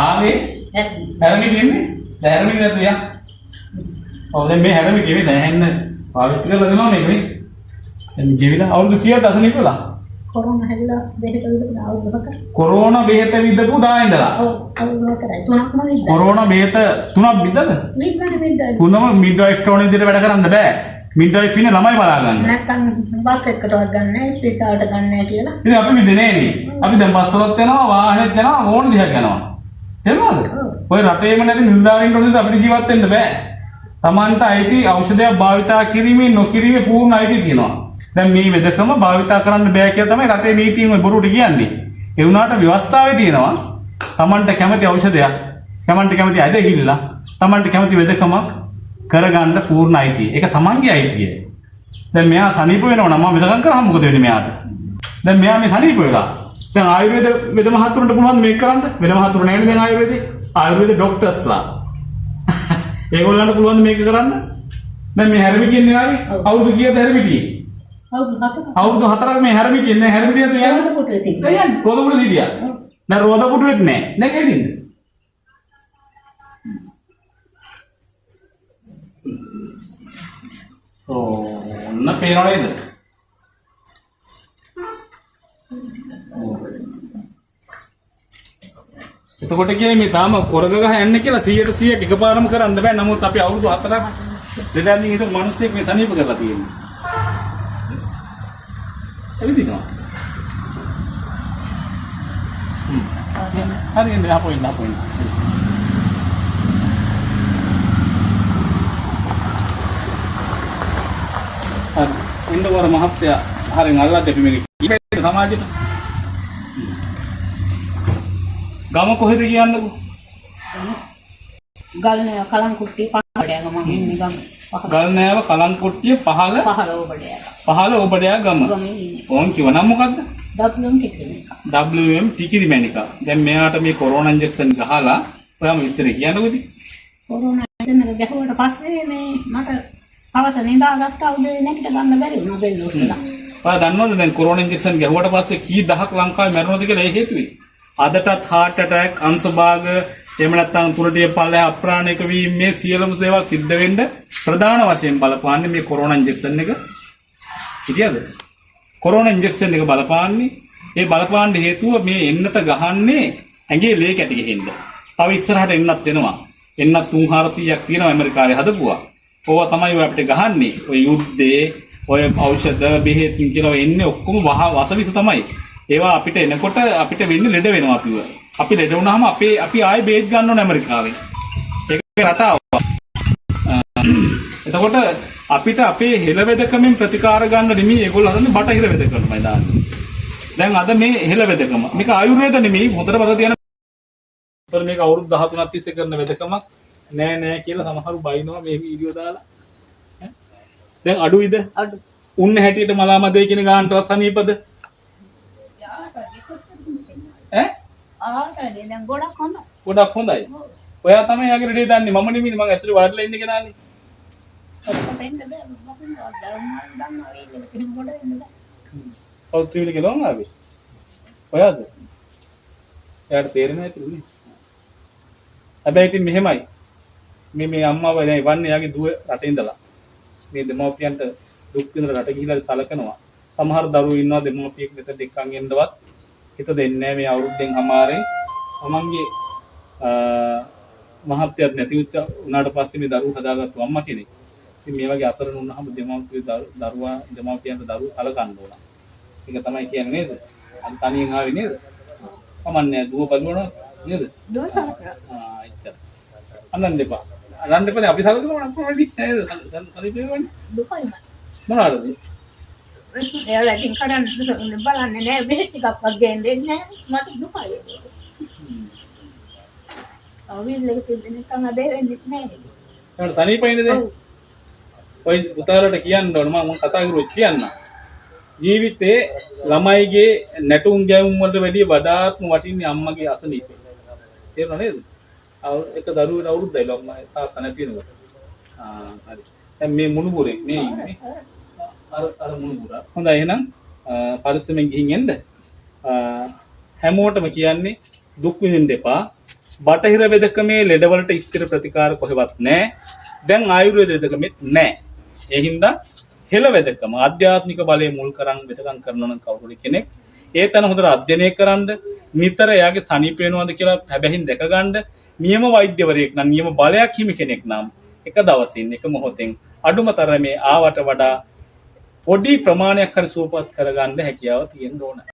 ආවේ හැරමි කියන්නේ හැරමි නේද යා ඔව් දැන් මේ හැරමි කිව්වේ දැන් පාවිච්චි කරලා දෙනවා මේක නේ දැන් ජීවිත අවුරුදු කීයද අසනීප වෙලා කොරෝනා හැදලා බෙහෙත විදපු අවුරුද්දක කොරෝනා බෙහෙත විදපු දා ඉඳලා ඔව් අවුරුද්දක තුනක්ම විද්දා කොරෝනා බෙහෙත තුනක් විද්දද විද්දා තුනම මිඩ්වයිෆ් ටෝන විදිහට වැඩ කරන්න බෑ මිඩ්වයිෆ් ඉන්නේ ළමයි බලා ගන්න නැත්තම් බස් එකකටවත් ගන්න නැහැ ස්පීකර්ට ගන්න නැහැ කියලා ඉතින් අපි විදිනේ නේ අපි දැන් බස් වලත් යනවා වාහනේත් යනවා ඕන දිහක් යනවා එහෙමද ඔය රටේම නැති නිලධාරීන් වලට අපිට ජීවත් වෙන්න බෑ තමන්ට අයිති ඖෂධයක් භාවිතා කිරීමේ නොකිරීමේ පූර්ණ අයිතිය තියෙනවා දැන් මේ වෙදකම භාවිතා කරන්න බෑ කියලා තමයි රටේ නීතියෙන් ඔය බොරුට කියන්නේ ඒ වුණාට ව්‍යවස්ථාවේ තියෙනවා තමන්ට කැමති ඖෂධයක් තමන්ට කැමති ඇදහිල්ල තමන්ට කැමති වෙදකමක් කරගන්න පූර්ණ අයිතිය ඒක තමන්ගේ අයිතිය දැන් මෙයා සනීප වෙනවා නම් මම වෙදකම් කරාම මොකද වෙන්නේ මෙයාට දැන් මෙයා මේ සනීප වෙලා දැන් ආයුර්වේද වෙද මහතුරුන්ට පුළුවන් මේක කරන්න වෙද මහතුරු නැහැ නේද ආයුර්වේද ડોක්ටර්ස්ලා ඒගොල්ලන්ට පුළුවන් මේක කරන්න දැන් මේ හැරමි කියන්නේ ආවේ අවුරුදු කීයද හැරමි කියේ අවුරුදු 4ක් මේ හැරමි කියන්නේ හැරමි කියන රෝද පුටුවේ තිබ්බා දැන් රෝද පුටුවේ හිටියා දැන් රෝද පුටුවෙත් නැහැ දැන් කේදින්ද ඔන්න පේනව නේද එතකොට කියන්නේ මේ තාම කොරග ගහ යන්නේ කියලා 100% එකපාරම කරන්න බෑ. නමුත් අපි අවුරුදු 4ක් දෙදන්නේ හිටපු මිනිස්සෙක් මේ සනීප කරලා තියෙනවා. එවිදිනවා. හරියන්නේ අපොයින්. හරි. ඉන්නවර මහත්තයා හරින් අල්ලලා දෙපි මේක කීපේ සමාජයට. ගම කොහෙද කියන්නකෝ? ගල්නෑ කලංකුට්ටිය පහළට ගම ඉන්නේ ගම. ගල්නෑව කලංකුට්ටිය 15 ඔබඩයා ගම. ඕන් කිව්ව නම මොකද්ද? WM ටිකිරි මැනිකා. දැන් මෙයාට මේ කොරෝනා ඉන්ජෙක්ෂන් ගහලා ඔයාම විස්තර කියන්නකෝ ඉතින්. කොරෝනා ඉන්ජෙක්ෂන් ගහුවට පස්සේ මේ මට අවස නිදාගත්ත උදේ නැගිට ගන්න බැරි වුණා බෙල්ලොස්සලා. ඔයා දන්නවද දැන් කොරෝනා ඉන්ජෙක්ෂන් ගැහුවට පස්සේ කී දහක් ලංකාවේ මැරුණාද කියලා ඒ හේතුවේ? අදටත් heart attack අංශභාග එහෙම නැත්නම් තුරටිය පල්ලේ අප්‍රාණික වීම මේ සියලුම දේවල් සිද්ධ වෙන්න ප්‍රධාන වශයෙන් බලපාන්නේ මේ කොරෝනා ඉන්ජෙක්ෂන් එක. හිතියද? කොරෝනා ඉන්ජෙක්ෂන් එක බලපාන්නේ ඒ බලපාන්න හේතුව මේ එන්නත ගහන්නේ ඇඟේ ලේ කැටි ගෙහින්න. තව ඉස්සරහට එන්නත් වෙනවා. එන්නත් 300ක් තියෙනවා ඇමරිකාවේ හදපුවා. ඕවා තමයි ඔය අපිට ගහන්නේ. ඔය යුද්ධේ ඔය ඖෂධ බෙහෙත් කියලා එන්නේ ඔක්කොම වසවිස තමයි. ඒවා අපිට එනකොට අපිට වෙන්නේ ලෙඩ වෙනවා අපිව. අපි ලෙඩ වුණාම අපි ආයෙ බේත් ගන්න ඕන ඇමරිකාවෙන්. ඒක රටාව. එතකොට අපිට අපේ හෙළවෙදකමෙන් ප්‍රතිකාර ගන්න නෙමෙයි ඒගොල්ලෝ හදන්නේ බටහිර වෙදකමයි දාන්නේ. දැන් අද මේ හෙළවෙදකම මේක ආයුර්වේද නෙමෙයි හොඳට බද තියන. ඒතර මේක අවුරුදු 13ක් තිස්සේ කරන වෙදකමක් නෑ කියලා සමහරු බයිනවා මේ වීඩියෝ දාලා. දැන් අඩුයිද? අඩු. උන්න හැටියට මලාමදේ කියන ගානටවත් සනීපද? දැන් ගොඩක් හොඳයි. ගොඩක් හොඳයි. ඔයා තමයි යාගේ රෙඩි දන්නේ මම නෙමෙයි මම ඇතුලේ වාඩිලා ඉන්නේ කෙනානේ. ඔව් ත්‍රිවිල කෙලවම් ආවේ. ඔයාද? එයාට තේරෙන්නේ නැතිලු නේ. හැබැයි ඉතින් මෙහෙමයි. මේ අම්මාව දැන් ඉවන්නේ යාගේ දුව රටේ ඉඳලා. මේ දෙමව්පියන්ට දුක් විඳලා රට ගිහිලා සලකනවා. සමහර දරුවෝ ඉන්නවා දෙමව්පියෙක් මෙතන එක්කන් එන්නවත් හිත දෙන්නේ නැහැ මේ අවුරුද්දෙන් අමාරේ. තමන්ගේ මහත්යත් නැති උනාට පස්සේ මේ දරුවෝ හදාගත්තු අම්මා කෙනෙක්. ඉතින් මේ වගේ අසරණ වුණාම දෙමව්පියන්ට දරුවෝ සලකන්න ඕන. ඒක තමයි කියන්නේ නේද? අන් තනියෙන් ආවේ නේද? කමන්නේ දුව බලනවා නේද? දුව සලකනවා. එච්චර. අනන් දෙපා. අනන් දෙපා අපි සලකනවා නම් කොහොමද නේද? සලකන්නේ දුකයි. මොනවාද? එයාලා ඉතින් කරන්නේ බලන්නේ නෑ බෙහෙත් ටිකක්වත් ගේන්නේ නෑ මට දුකයි. අවුල් එක තිබෙන තම දෙන්නේ නෑ. ඒකට සනීපයිනේද? ඔය පුතාලට කියන්න ඕන මම කතා කරුවොත් කියන්න. ජීවිතේ ළමයිගේ නැටුම් ගැයුම් වලට වැඩිය වඩාත්ම වටින්නේ අම්මගේ අසනීපය. තේරුණා නේද? එක දරුවෙක් අවුරුද්දයි ළමයි තාත්තා නැති වෙනකොට. හරි. දැන් මේ මුණුබුරේ මේ ඉන්නේ. අර මුණුබුරා. හොඳයි එහෙනම් පරිස්සමෙන් ගිහින් එන්න. හැමෝටම කියන්නේ දුක් විඳින්න එපා. බටහිර වෙදකමේ ලෙඩවලට ස්ථිර ප්‍රතිකාර කොහෙවත් නැහැ. දැන් ආයුර්වේද වෙදකමෙත් නැහැ. ඒ හින්දා හෙළ වෙදකම ආධ්‍යාත්මික බලය මුල් කරන් වෙදකම් කරනවා නම් කවුරු කෙනෙක් ඒ තන හොඳට අධ්‍යයනය කරන්න නිතර එයාගේ සනීප වෙනවද කියලා හැබැයින් දැක ගන්න නියම වෛද්‍යවරයෙක් නම් නියම බලයක් හිමි කෙනෙක් නම් එක දවසින් එක මොහොතෙන් අඩුම තරමේ ආවට වඩා පොඩි ප්‍රමාණයක් හරි සුවපත් කරගන්න හැකියාව තියෙන්න ඕන.